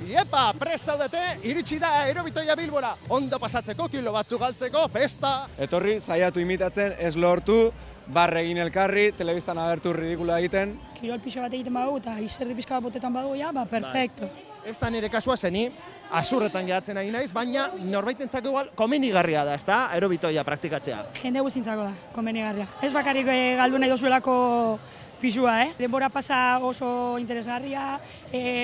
Iepa, prest zaudete, iritsi da Aerobitoia Bilbora. Ondo pasatzeko, kilo batzuk galtzeko, festa. Etorri, saiatu imitatzen, ez lortu, barre egin elkarri, telebistan agertu ridikula egiten. Kirol pixo bat egiten badugu eta izerdi pixka bat botetan badugu, ja, perfecto. Ez da nire kasua zeni, azurretan gehatzen ari naiz, baina norbaitentzako igual komenigarria da, ezta, aerobitoia praktikatzea. Jende guztintzako da, komenigarria. Ez bakarrik galdu nahi dozuelako pisua, Denbora pasa oso interesgarria,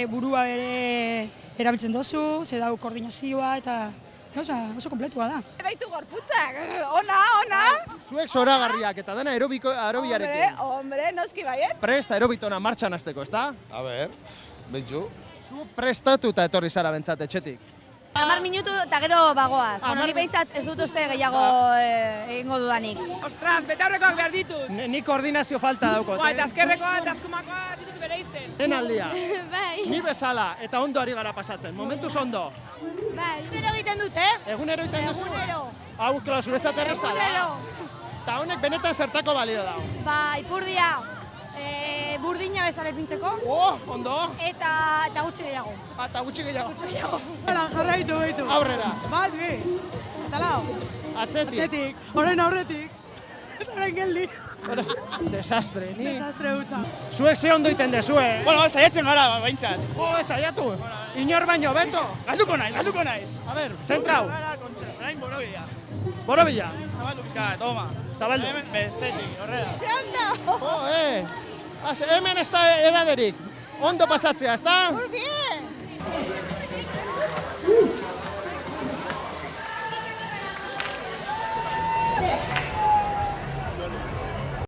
burua bere erabiltzen dozu, ze dau koordinazioa eta oso kompletua da. Baitu gorputzak, ona! Zuek zoragarriak eta dena aerobiarekin. Hombre, noski baiet. Prest aerobitona martxan hasteko, ezta? A ber, behitxu. Zu prestatuta etorri zara bentsat etxetik. 10 minutu eta gero bagoaz. Bueno, ni behintzat ez dut uste gehiago egingo dudanik. Ostras, betaurrekoak behar ditut. Ni koordinazio falta daukot. Eta askerrekoa eta askumakoa ditut bereizten. Den aldia. Bai. Ni bezala eta ondo ari gara pasatzen. Momentuz ondo. Bai. Egunero egiten dut, Egunero egiten duzu? Egunero. Hau, klar, zuretzat erreza da. Egunero. Eta honek benetan zertako balio da. Ba, ipurdia. Burdina bezala ipintzeko. Ondo. Eta gutxi gehiago. Eta gutxi gehiago. Hala, jarraitu behitu. Aurrera. Bat, bi. Eta lau. Atzetik. Horren aurretik. Horren geldi. Desastre, ni. Desastre hutsa. Zuek ze ondo iten dezue, Bueno, saiatzen gara, baintzat. Saiatu. Inor baino, beto. Galduko naiz. A ber, zentrau. Orain borobila. Borobila. Zabaldu pizka, toma. Zabaldu. Hemen bestetik, horrela. Hemen ez da edaderik. Ondo pasatzea, ez da? Muy bien.